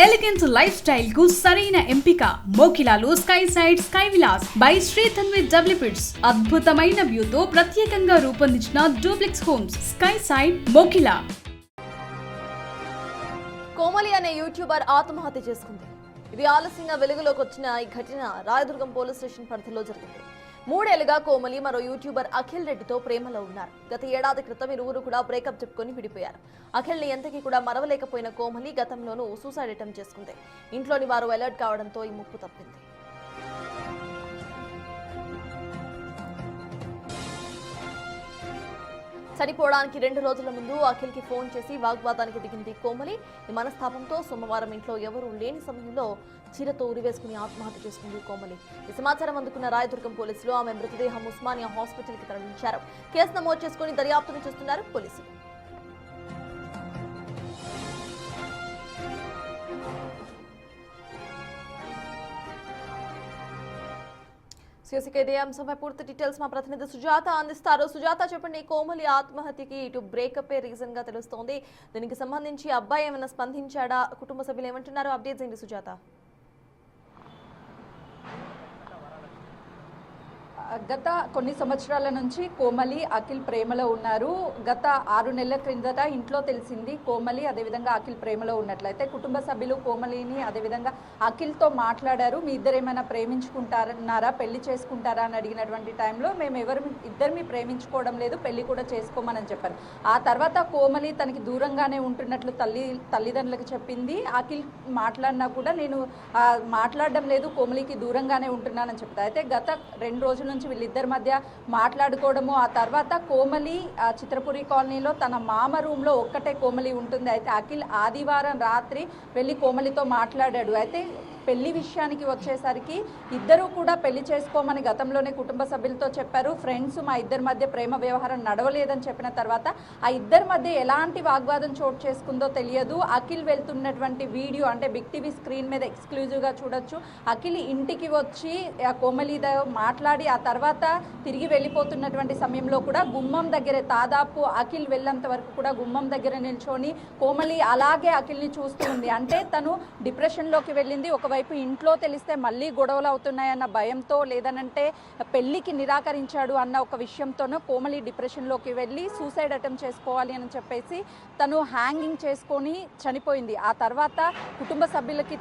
Elegance life style కు సరైన ఎంపిక మోకిలాలో sky side sky villas by Shri Tanvi developers. అద్భుతమైన వ్యూతో ప్రత్యేకంగా రూపొందించిన duplex homes sky side Mokila. Komali అనే యూట్యూబర్ ఆత్మహత్య చేసుకుంది. ఇది ఆలస్యంగా వెలుగులోకి వచ్చిన ఈ ఘటన రాయదుర్గం పోలీస్ స్టేషన్ పరిధిలో జరిగింది. 3 ఏళ్లుగా కోమలి మరో యూట్యూబర్ అఖిల్ రెడ్డితో ప్రేమలో ఉన్నారు. గత ఏడాది క్రితం ఇరువురు కూడా బ్రేకప్ చెప్పుకొని విడిపోయారు. అఖిల్ ని ఎంతకీ కూడా మరవలేకపోయిన కోమలి గతంలోనూ సూసైడ్ అటెంప్ట్ చేసుకుంది. ఇంట్లోని వారు అలర్ట్ కావడంతో ఈ ముప్పు తప్పింది. చనిపోవడానికి 2 రోజుల ముందు అఖిల్ కి ఫోన్ చేసి వాగ్వాదానికి దిగింది కోమలి. ఈ మనస్తాపంతో సోమవారం ఇంట్లో ఎవరూ లేని సమయంలో చీరతో ఉరివేసుకుని ఆత్మహత్య చేసుకుంది కోమలి. ఈ సమాచారం అందుకున్న రాయదుర్గం పోలీసులు ఆమె మృతదేహం ఉస్మానియా హాస్పిటల్ కి తరలించారు. కేసు నమోదు చేసుకుని దర్యాప్తును చేస్తున్నారు పోలీసులు. ఇదే అంశంపై పూర్తి డీటెయిల్స్ మా ప్రతినిధి సుజాత అందిస్తారు. సుజాత చెప్పండి, కోమలి ఆత్మహత్యకి ఇటు బ్రేకప్ రీజన్ గా తెలుస్తోంది. దీనికి సంబంధించి అబ్బాయి ఏమైనా స్పందించాడా? కుటుంబ సభ్యులు ఏమంటున్నారు? అప్డేట్స్ ఏంటి సుజాత? గత కొన్ని సంవత్సరాల నుంచి కోమలి అఖిల్ ప్రేమలో ఉన్నారు. గత 6 నెలల క్రిందట ఇంట్లో తెలిసింది కోమలి అదేవిధంగా అఖిల్ ప్రేమలో ఉన్నట్లయితే కుటుంబ సభ్యులు కోమలిని అదేవిధంగా అఖిల్తో మాట్లాడారు. మీ ఇద్దరు ఏమైనా ప్రేమించుకుంటారన్నారా, పెళ్లి చేసుకుంటారా అని అడిగినటువంటి టైంలో మేము ఇద్దరిని ప్రేమించుకోవడం లేదు, పెళ్లి కూడా చేసుకోమని చెప్పారు. ఆ తర్వాత కోమలి తనకి దూరంగానే ఉంటున్నట్లు తల్లిదండ్రులకు చెప్పింది. అఖిల్ మాట్లాడినా కూడా నేను మాట్లాడడం లేదు, కోమలికి దూరంగానే ఉంటున్నానని చెప్తారు. అయితే గత 2 రోజుల నుంచి వీళ్ళిద్దరి మధ్య మాట్లాడుకోవడము, ఆ తర్వాత కోమలి చిత్రపురి కాలనీలో తన మామ రూమ్లో ఒక్కటే కోమలి ఉంటుంది. అయితే అఖిల్ ఆదివారం రాత్రి వెళ్ళి కోమలితో మాట్లాడాడు. అయితే పెళ్లి విషయానికి వచ్చేసరికి ఇద్దరు కూడా పెళ్లి చేసుకోమని గతంలోనే కుటుంబ సభ్యులతో చెప్పారు. ఫ్రెండ్స్ మా ఇద్దరి మధ్య ప్రేమ వ్యవహారం నడవలేదని చెప్పిన తర్వాత ఆ ఇద్దరి మధ్య ఎలాంటి వాగ్వాదం చోటు చేసుకుందో తెలియదు. అఖిల్ వెళ్తున్నటువంటి వీడియో అంటే బిగ్ టీవీ స్క్రీన్ మీద ఎక్స్క్లూజివ్గా చూడొచ్చు. అఖిల్ ఇంటికి వచ్చి కోమలితో మాట్లాడి ఆ తర్వాత తిరిగి వెళ్ళిపోతున్నటువంటి సమయంలో కూడా గుమ్మం దగ్గరే దాదాపు అఖిల్ వెళ్ళేంత వరకు కూడా గుమ్మం దగ్గర నిల్చొని కోమలి అలాగే అఖిల్ని చూస్తూ ఉంది. అంటే తను డిప్రెషన్లోకి వెళ్ళింది. ఒకవైపు ఇంట్లో తెలిస్తే మళ్ళీ గొడవలు అవుతున్నాయన్న భయంతో, లేదనంటే పెళ్లికి నిరాకరించాడు అన్న ఒక విషయంతోనూ కోమలి డిప్రెషన్లోకి వెళ్ళి సూసైడ్ అటెంప్ట్ చేసుకోవాలి అని చెప్పేసి తను హ్యాంగింగ్ చేసుకొని చనిపోయింది. ఆ తర్వాత కుటుంబ సభ్యులకి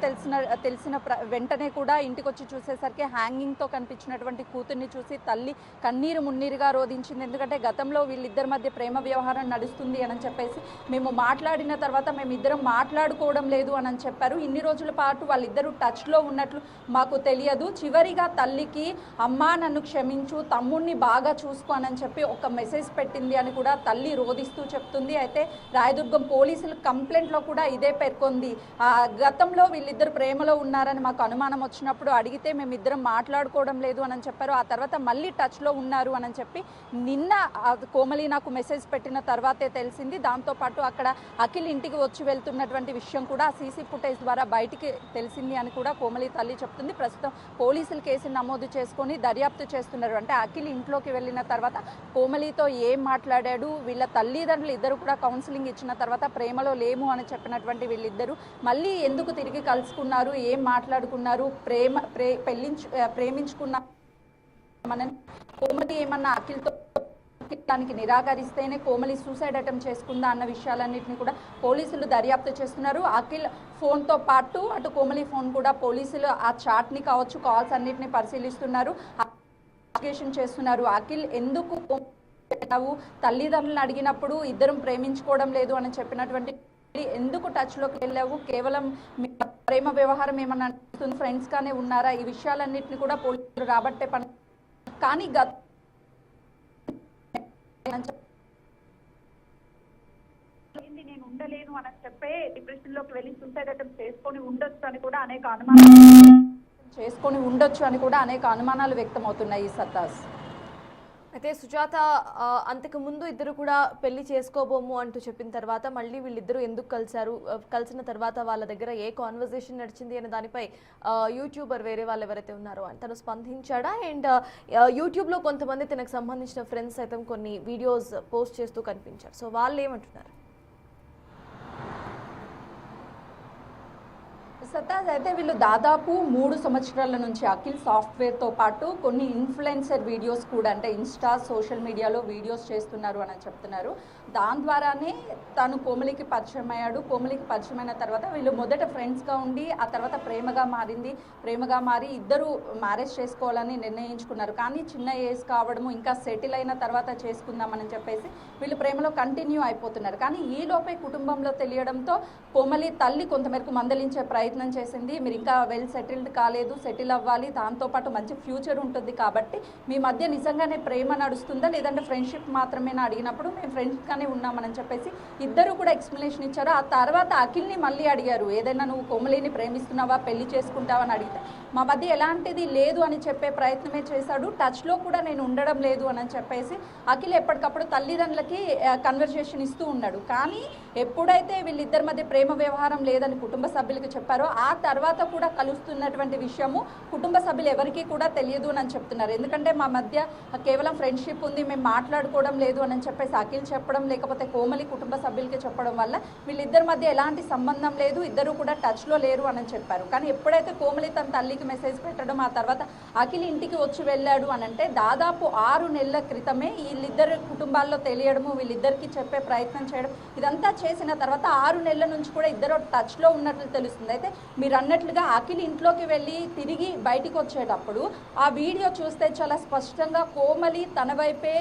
తెలిసిన వెంటనే కూడా ఇంటికి వచ్చి చూసేసరికి హ్యాంగింగ్తో కనిపించినటువంటి కూతుర్ని చూసి తల్లి కన్నీరు మున్నీరుగా రోధించింది. ఎందుకంటే గతంలో వీళ్ళిద్దరి మధ్య ప్రేమ వ్యవహారం నడుస్తుంది అని చెప్పేసి మేము మాట్లాడిన తర్వాత మేమిద్దరం మాట్లాడుకోవడం లేదు అని చెప్పారు. ఇన్ని రోజుల పాటు వాళ్ళిద్దరూ టచ్లో ఉన్నట్లు మాకు తెలియదు. చివరిగా తల్లికి అమ్మా నన్ను క్షమించు, తమ్ముడిని బాగా చూసుకోనని చెప్పి ఒక మెసేజ్ పెట్టింది అని కూడా తల్లి రోధిస్తూ చెప్తుంది. అయితే రాయదుర్గం పోలీసులు కంప్లైంట్లో కూడా ఇదే పేర్కొంది. గతంలో వీళ్ళిద్దరు ప్రేమలో ఉన్నారని మాకు అనుమానం వచ్చినప్పుడు అడిగితే మేమిద్దరం మాట్లాడుకోవడం లేదు అని చెప్పారు. ఆ తర్వాత మళ్ళీ టచ్లో ఉన్నారు అని చెప్పి నిన్న కోమలి నాకు మెసేజ్ పెట్టిన తర్వాతే తెలిసింది. దాంతోపాటు అక్కడ అఖిల్ ఇంటికి వచ్చి వెళ్తున్నటువంటి విషయం కూడా సీసీ ఫుటేజ్ ద్వారా బయటికి తెలిసింది అని కూడా కోమలి తల్లి చెప్తుంది. ప్రస్తుతం పోలీసులు కేసును నమోదు చేసుకొని దర్యాప్తు చేస్తున్నారు. అంటే అఖిల్ ఇంట్లోకి వెళ్ళిన తర్వాత కోమలితో ఏం మాట్లాడాడు, వీళ్ళ తల్లిదండ్రులు ఇద్దరు కూడా కౌన్సిలింగ్ ఇచ్చిన తర్వాత ప్రేమలో లేము అని చెప్పినటువంటి వీళ్ళిద్దరూ మళ్ళీ ఎందుకు తిరిగి కలుసుకున్నారు, ఏం మాట్లాడుకున్నారు, ప్రేమించుకున్నామని కోమలి ఏమన్నా అఖిల్తో దానికి నిరాకరిస్తేనే కోమలి సూసైడ్ అటెంప్ట్ చేసుకుందా అన్న విషయాలన్నింటినీ కూడా పోలీసులు దర్యాప్తు చేస్తున్నారు. అఖిల్ ఫోన్తో పాటు అటు కోమలి ఫోన్ కూడా పోలీసులు ఆ చాట్ని కావచ్చు, కాల్స్ అన్నింటినీ పరిశీలిస్తున్నారు, ఇన్వెస్టిగేషన్ చేస్తున్నారు. అఖిల్ ఎందుకు తల్లిదండ్రులను అడిగినప్పుడు ఇద్దరం ప్రేమించుకోవడం లేదు అని చెప్పినటువంటి ఎందుకు టచ్లోకి వెళ్ళావు, కేవలం ప్రేమ వ్యవహారం ఏమన్నా ఫ్రెండ్స్ గానే ఉన్నారా, ఈ విషయాలన్నింటినీ కూడా పోలీసులు రాబట్టే పని. కానీ నేను ఉండలేను అని చెప్పే డిప్రెషన్ లోకి వెళ్ళి సూసైడ్ అటెంప్ట్ చేసుకొని ఉండొచ్చు అని కూడా అనేక అనుమానాలు వ్యక్తమవుతున్నాయి. సత్తాస్ అయితే సుజాత, అంతకు ముందు ఇద్దరు కూడా పెళ్లి చేసుకోబోము అంటూ చెప్పిన తర్వాత మళ్ళీ వీళ్ళిద్దరూ ఎందుకు కలిశారు, కలిసిన తర్వాత వాళ్ళ దగ్గర ఏ కాన్వర్జేషన్ నడిచింది అనే దానిపై యూట్యూబర్ వేరే వాళ్ళు ఎవరైతే ఉన్నారో తను స్పందించాడా? అండ్ యూట్యూబ్లో కొంతమంది తనకు సంబంధించిన ఫ్రెండ్స్ అయితే కొన్ని వీడియోస్ పోస్ట్ చేస్తూ కనిపించారు. సో వాళ్ళు ఏమంటున్నారు? సతాజ్ అయితే వీళ్ళు దాదాపు 3 సంవత్సరాల నుంచి అఖిల్ సాఫ్ట్వేర్తో పాటు కొన్ని ఇన్ఫ్లుయెన్సర్ వీడియోస్ కూడా అంటే ఇన్స్టా సోషల్ మీడియాలో వీడియోస్ చేస్తున్నారు అని చెప్తున్నారు. దాని ద్వారానే తను కోమలికి పరిచయం అయ్యాడు. కోమలికి పరిచయం అయిన తర్వాత వీళ్ళు మొదట ఫ్రెండ్స్గా ఉండి ఆ తర్వాత ప్రేమగా మారి ఇద్దరు మ్యారేజ్ చేసుకోవాలని నిర్ణయించుకున్నారు. కానీ చిన్న ఏజ్ కావడము ఇంకా సెటిల్ అయిన తర్వాత చేసుకుందామని చెప్పేసి వీళ్ళు ప్రేమలో కంటిన్యూ అయిపోతున్నారు. కానీ ఈలోపే కుటుంబంలో తెలియడంతో కోమలి తల్లి కొంతమేరకు మందలించే ప్రయత్నం చేసింది. మీరు ఇంకా వెల్ సెటిల్డ్ కాలేదు, సెటిల్ అవ్వాలి, దాంతోపాటు మంచి ఫ్యూచర్ ఉంటుంది కాబట్టి మీ మధ్య నిజంగానే ప్రేమ నడుస్తుందా లేదంటే ఫ్రెండ్షిప్ మాత్రమేనా అడిగినప్పుడు మేము ఫ్రెండ్స్గానే ఉన్నామని చెప్పేసి ఇద్దరు కూడా ఎక్స్ప్లెనేషన్ ఇచ్చారు. ఆ తర్వాత అఖిల్ని మళ్ళీ అడిగారు, ఏదైనా నువ్వు కోమలిని ప్రేమిస్తున్నావా, పెళ్లి చేసుకుంటావా అని అడిగితే మా మధ్య ఎలాంటిది లేదు అని చెప్పే ప్రయత్నమే చేశాడు. టచ్లో కూడా నేను ఉండడం లేదు అని చెప్పేసి అఖిల్ ఎప్పటికప్పుడు తల్లిదండ్రులకి కన్వర్సేషన్ ఇస్తూ ఉన్నాడు. కానీ ఎప్పుడైతే వీళ్ళిద్దరి మధ్య ప్రేమ వ్యవహారం లేదని కుటుంబ సభ్యులకు చెప్పారో ఆ తర్వాత కూడా కలుస్తున్నటువంటి విషయము కుటుంబ సభ్యులు ఎవరికీ కూడా తెలియదు అని చెప్తున్నారు. ఎందుకంటే మా మధ్య కేవలం ఫ్రెండ్షిప్ ఉంది, మేము మాట్లాడుకోవడం లేదు అని చెప్పేసి అఖిల్ చెప్పడం, లేకపోతే కోమలి కుటుంబ సభ్యులకి చెప్పడం వల్ల వీళ్ళిద్దరి మధ్య ఎలాంటి సంబంధం లేదు, ఇద్దరు కూడా టచ్లో లేరు అని చెప్పారు. కానీ ఎప్పుడైతే కోమలి తన తల్లికి మెసేజ్ పెట్టడం ఆ తర్వాత అఖిల్ ఇంటికి వచ్చి వెళ్ళాడు అని అంటే దాదాపు 6 నెలల క్రితమే వీళ్ళిద్దరు కుటుంబాల్లో తెలియడము, వీళ్ళిద్దరికి చెప్పే ప్రయత్నం చేయడం ఇదంతా చేసిన తర్వాత 6 నెలల నుంచి కూడా ఇద్దరు టచ్లో ఉన్నట్లు తెలుస్తుంది. అయితే మీరు అన్నట్లుగా అఖిల్ ఇంట్లోకి వెళ్ళి తిరిగి బయటికి వచ్చేటప్పుడు ఆ వీడియో చూస్తే చాలా స్పష్టంగా కోమలి తన వైపే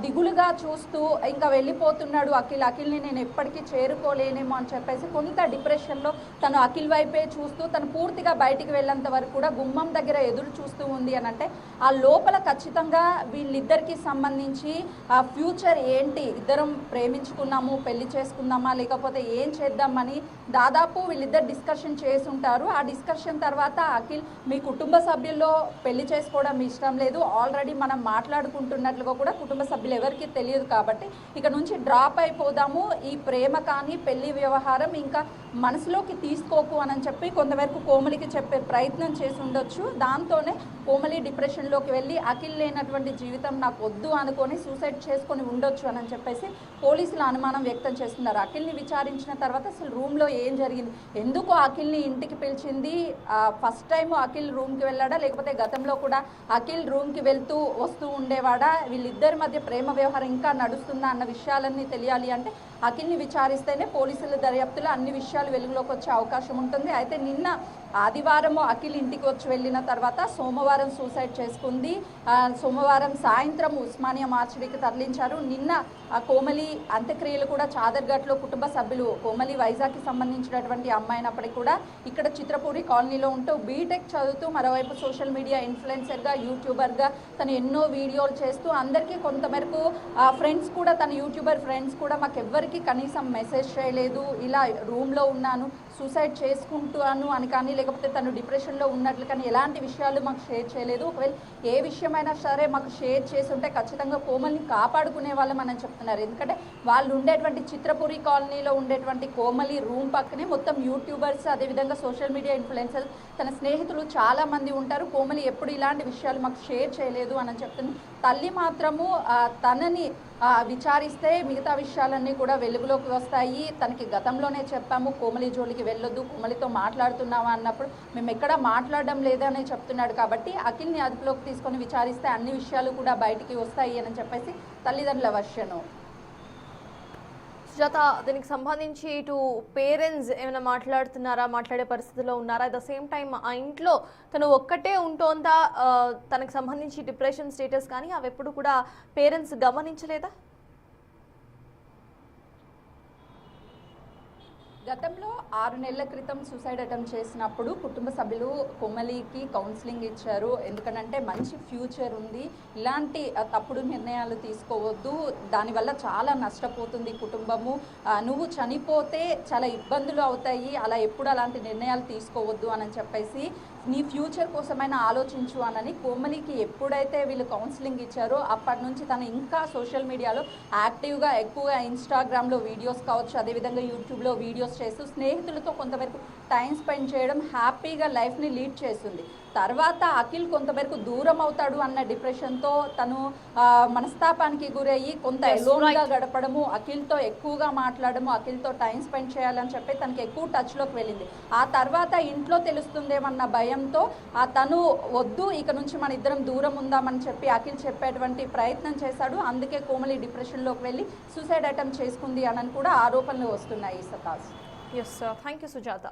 దిగులుగా చూస్తూ ఇంకా వెళ్ళిపోతున్నాడు అఖిల్ని నేను ఎప్పటికీ చేరుకోలేనేమో అని చెప్పేసి కొంత డిప్రెషన్లో తను అఖిల్ వైపే చూస్తూ తను పూర్తిగా బయటికి వెళ్ళేంత వరకు కూడా గుమ్మం దగ్గర ఎదురు చూస్తూ ఉంది అని అంటే ఆ లోపల ఖచ్చితంగా వీళ్ళిద్దరికి సంబంధించి ఆ ఫ్యూచర్ ఏంటి, ఇద్దరం ప్రేమించుకున్నాము, పెళ్లి చేసుకుందామా లేకపోతే ఏం చేద్దామని దాదాపు వీళ్ళిద్దరు డిస్కషన్ చేసి ఉంటారు. ఆ డిస్కషన్ తర్వాత అఖిల్ మీ కుటుంబ సభ్యుల్లో పెళ్లి చేసుకోవడం ఇష్టం లేదు, ఆల్రెడీ మనం మాట్లాడుకుంటున్నట్లుగా కూడా కుటుంబ సభ్యులు ఎవరికి తెలియదు కాబట్టి ఇక నుంచి డ్రాప్ అయిపోదాము, ఈ ప్రేమ కానీ పెళ్లి వ్యవహారం ఇంకా మనసులోకి తీసుకోకు అని చెప్పి కొంతవరకు కోమలికి చెప్పే ప్రయత్నం చేసి ఉండొచ్చు. దాంతోనే కోమలి డిప్రెషన్లోకి వెళ్ళి అఖిల్ లేనటువంటి జీవితం నాకు వద్దు అనుకొని సూసైడ్ చేసుకొని ఉండొచ్చు అని చెప్పేసి పోలీసులు అనుమానం వ్యక్తం చేస్తున్నారు. అఖిల్ని విచారించిన తర్వాత అసలు రూమ్లో ఏం జరిగింది, ఎందుకు అఖిల్ని ఇంటికి పిలిచింది, ఫస్ట్ టైం అఖిల్ రూమ్కి వెళ్ళాడా లేకపోతే గతంలో కూడా అఖిల్ రూమ్కి వెళ్తూ వస్తూ ఉండేవాడా, వీళ్ళిద్దరి మధ్య ప్రేమ వ్యవహారం ఇంకా నడుస్తుందా అన్న విషయాలన్నీ తెలియాలి అంటే అఖిల్ని విచారిస్తేనే పోలీసుల దర్యాప్తులో అన్ని విషయాలు వెలుగులోకి వచ్చే అవకాశం ఉంటుంది. అయితే నిన్న ఆదివారము అఖిల్ ఇంటికి వచ్చి వెళ్ళిన తర్వాత సోమవారం సూసైడ్ చేసుకుంది. సోమవారం సాయంత్రం ఉస్మానియా మార్చిడికి తరలించారు. నిన్న కోమలి అంత్యక్రియలు కూడా చాదర్ఘట్లో కుటుంబ సభ్యులు, కోమలి వైజాగ్కి సంబంధించినటువంటి అమ్మాయినప్పటికీ కూడా ఇక్కడ చిత్రపూరి కాలనీలో ఉంటూ బీటెక్ చదువుతూ మరోవైపు సోషల్ మీడియా ఇన్ఫ్లుయెన్సర్గా యూట్యూబర్గా తను ఎన్నో వీడియోలు చేస్తూ అందరికీ కొంతమేరకు ఫ్రెండ్స్ కూడా తన యూట్యూబర్ ఫ్రెండ్స్ కూడా మాకు ఎవ్వరికి కనీసం మెసేజ్ చేయలేదు, ఇలా రూమ్లో ఉన్నాను సూసైడ్ చేసుకుంటాను అని కానీ లేకపోతే తను డిప్రెషన్లో ఉన్నట్లు కానీ ఎలాంటి విషయాలు మాకు షేర్ చేయలేదు. ఒకవేళ ఏ విషయమైనా సరే మాకు షేర్ చేసి ఉంటే ఖచ్చితంగా కోమలిని కాపాడుకునే వాళ్ళం అని చెప్తున్నారు. ఎందుకంటే వాళ్ళు ఉండేటువంటి చిత్రపురి కాలనీలో ఉండేటువంటి కోమలి రూమ్ పక్కనే మొత్తం యూట్యూబర్స్ అదేవిధంగా సోషల్ మీడియా ఇన్ఫ్లుయెన్సర్స్ తన స్నేహితులు చాలామంది ఉంటారు. కోమలి ఎప్పుడు ఇలాంటి విషయాలు మాకు షేర్ చేయలేదు అని చెప్తుంది. తల్లి మాత్రము తనని విచారిస్తే మిగతా విషయాలన్నీ కూడా వెలుగులోకి వస్తాయి. తనకి గతంలోనే చెప్పాము కోమలి జోలికి వెళ్ళొద్దు, కోమలితో మాట్లాడుతున్నావా అన్నప్పుడు మేము ఎక్కడా మాట్లాడడం లేదని చెప్తున్నాడు. కాబట్టి అఖిల్ని అదుపులోకి తీసుకొని విచారిస్తే అన్ని విషయాలు కూడా బయటికి వస్తాయి అని చెప్పేసి తల్లిదండ్రుల వర్షను. సుజాత, దీనికి సంబంధించి ఇటు పేరెంట్స్ ఏమైనా మాట్లాడుతున్నారా, మాట్లాడే పరిస్థితిలో ఉన్నారా? అట్ ద సేమ్ టైం ఆ ఇంట్లో తను ఒక్కటే ఉంటోందా, తనకు సంబంధించి డిప్రెషన్ స్టేటస్ కానీ అవి ఎప్పుడు కూడా పేరెంట్స్ గమనించలేదా? గతంలో 6 నెలల క్రితం సూసైడ్ అటెంప్ట్ చేసినప్పుడు కుటుంబ సభ్యులు కోమలికి కౌన్సిలింగ్ ఇచ్చారు. ఎందుకంటే మంచి ఫ్యూచర్ ఉంది, ఇలాంటి తప్పుడు నిర్ణయాలు తీసుకోవద్దు, దానివల్ల చాలా నష్టపోతుంది కుటుంబము, నువ్వు చనిపోతే చాలా ఇబ్బందులు అవుతాయి, అలా ఎప్పుడు అలాంటి నిర్ణయాలు తీసుకోవద్దు అని చెప్పేసి నీ ఫ్యూచర్ కోసమైనా ఆలోచించు అనని కోమలికి ఎప్పుడైతే వీళ్ళు కౌన్సిలింగ్ ఇచ్చారో అప్పటి నుంచి తను ఇంకా సోషల్ మీడియాలో యాక్టివ్గా ఎక్కువగా ఇన్స్టాగ్రామ్లో వీడియోస్ కావచ్చు, అదేవిధంగా యూట్యూబ్లో వీడియోస్ చేస్తూ స్నేహితులతో కొంతవరకు టైం స్పెండ్ చేయడం, హ్యాపీగా లైఫ్ని లీడ్ చేస్తుంది. తర్వాత అఖిల్ కొంతమేరకు దూరం అవుతాడు అన్న డిప్రెషన్తో తను మనస్తాపానికి గురయ్యి కొంత ఎలోన్గా గడపడము, అఖిల్తో ఎక్కువగా మాట్లాడము, అఖిల్తో టైం స్పెండ్ చేయాలని చెప్పి తనకి ఎక్కువ టచ్లోకి వెళ్ళింది. ఆ తర్వాత ఇంట్లో తెలుస్తుందేమన్న భయంతో తను వద్దు, ఇక నుంచి మన ఇద్దరం దూరం ఉందామని చెప్పి అఖిల్ చెప్పేటువంటి ప్రయత్నం చేశాడు. అందుకే కోమలి డిప్రెషన్లోకి వెళ్ళి సూసైడ్ అటెంప్ట్ చేసుకుంది అని కూడా ఆరోపణలు వస్తున్నాయి. సతాజ్. Yes, thank you Sujatha.